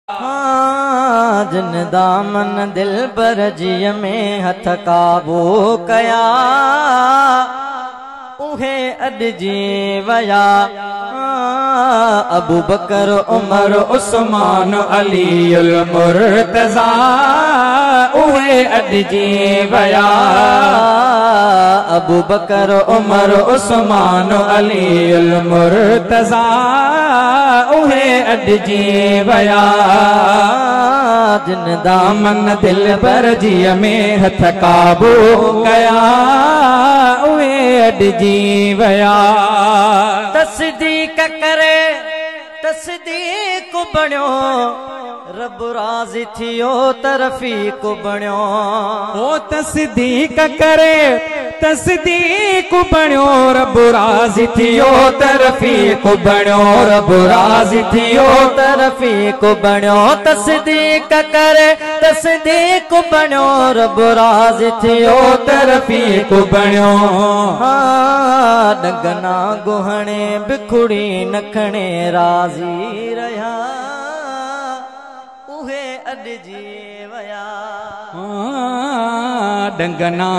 हाँ जिन दामन दिल पर जिय में हथ काबू कया उहे अॼु जी वया। अबू बकर उमर उस्मान अली उल मुर्तज़ा उहे अॼु जी वया। अबू बकर उमर उस्मान अली उल मुर्तज़ा उहे अॼु जी वया। जिन दामन दिल पर जिय में हथ काबू कया उहे अॼु जी वया। तस्दीक करे तस्दीक बणियो रब राज़ी थियो तरफ़ीक बणियो। ओ तस्दीक करे तस्दीक बणियो रब राज़ी थियो तरफ़ीक बणियो। रब राज़ी थियो तरफ़ीक बणियो। तस्दीक करे तस्दीक बणियो रब राज़ी थियो तरफ़ीक बणियो। हाँ डगना गुहणे बिखुड़ी नखणे राज़ी रहा उहे अॼु जी वया। डंगना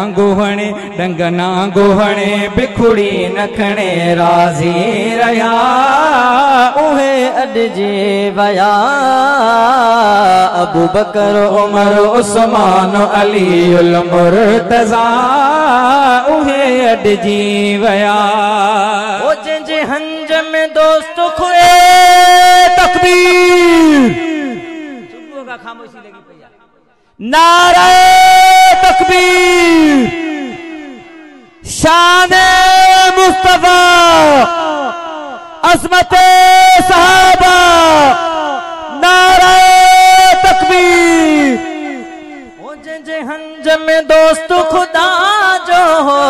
गुहणे बिखुड़ी नखणे राज़ी रहा उहे अॼु जी वया। अबू बकर उमर उस्मान अली उल मुर्तज़ा उहे अॼु जी वया। ओ जंहिंजे हंज में दोस्त खुए तकबीर सुबुह का खामोशी लगी पई है। नारे तकबीर शान मुस्तफा अज़मत सहाबा नारे तकबीर। ओ जंहिंजे हंज में दोस्त खुदा जो हो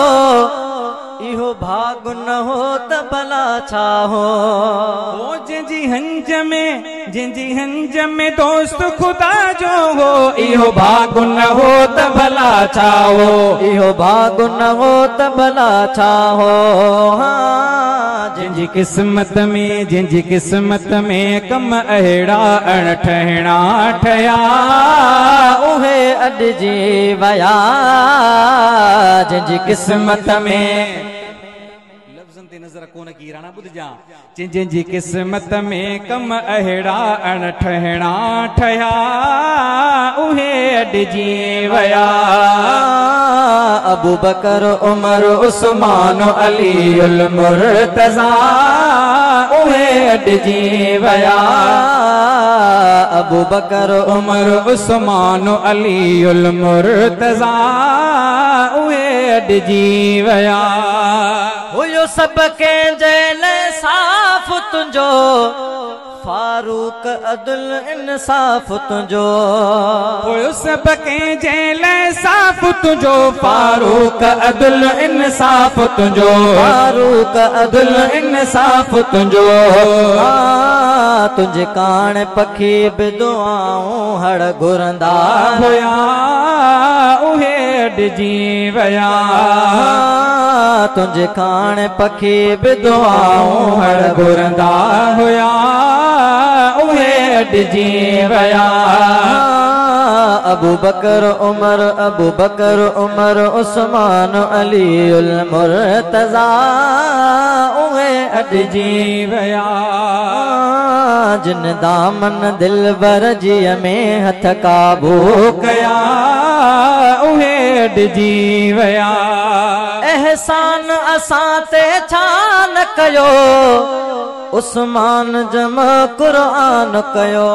इहो भाग न हो त भला छा हो। ओ जंहिंजी हंज में दोस्त खुदा जो हो इहो भाग न हो त भला छा हो। इहो भाग न हो त भला छा हो। हाँ जंहिंजी किस्मत में कम अहिड़ा अणठहिणा ठया उहे अॼु जी वया। जंहिंजी किस्मत में नजर कोन की राणा बुध जा। जंहिंजी किस्मत में कम अहिड़ा अणठहिणा ठया उहे अॼु जी वया। अबू बकर उमर उस्मान अली उल मुर्तज़ा उहे अॼु जी वया। अबू बकर उमर उस्मान अली उल मुर्तज़ा उहे अॼु जी वया। हुयो सब कंहिंजे लाइ साफ़ तुंहिंजो फारूक अदल इंसाफ तुंहिंजो। हुयो सब कंहिंजे लाइ साफ़ तुंहिंजो फारूक अदल इंसाफ तुंहिंजो। फारूक अदल इंसाफ तुंहिंजो। तुंहिंजे कान पखी बि दुआऊं हड़ घुरंदा हुया उहे अॼु जी वया। तुंहिंजे कान पखी बि दुआऊं हड़ घुरंदा हुया उहे अॼु जी वया। अबू बकर उमर उस्मान अली उल मुर्तज़ा उहे अॼु जी वया। जिन दामन दिल बर जिय में हथ काबू कया उहे अॼु जी वया। एहसान असां ते छा न कयो उस्मान जमा क़ुरान कयो।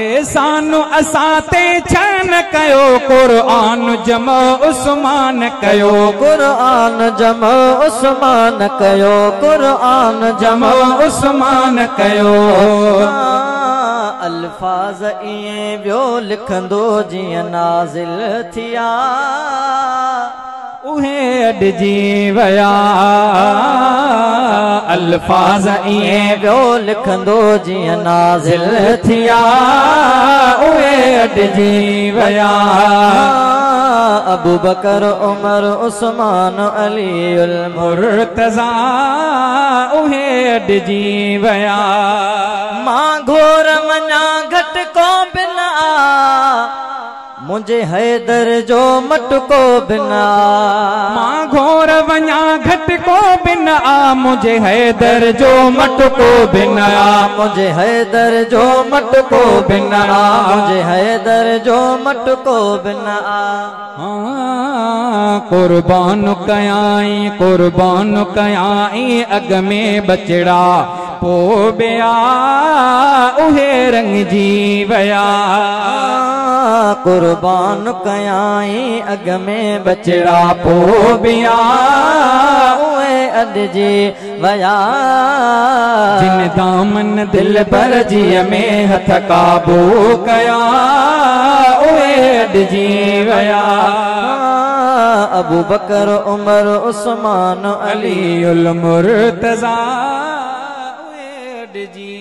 एहसान असां ते छा न कयो क़ुरान जमा उस्मान कयो। क़ुरान जमा उस्मान कयो। क़ुरान जमा उस्मान कयो। अल्फाज इएं वियो लिखंदो जीअं नाज़िल थिया उहे अॼु जी वया। अल्फाज इएं वियो लिखंदो जीअं नाज़िल थिया उहे अॼु जी वया। अबू बकर उमर उस्मान अली उल मुर्तज़ा उहे अॼु जी वया। मां घोर मञा घट को मुझे हैदर जो मटको बिना मां घोर वञा घटको बिन आ मुझे हैदर जो मटको बिन आ मुझे हैदर जो मटको बिना मुझे हैदर जो मटको बिना कुर्बान कयाई अग में बचड़ा पो बिया उहे रंग जी वया कुर्बान कयाई अग में बचड़ा पो बिया उहे अद जी वया जिन दामन दिल पर जी में हथ काबू कया उहे अद जी वया अबू बकर उमर उस्मान अली अली उल मुर्तजा उहे अद जी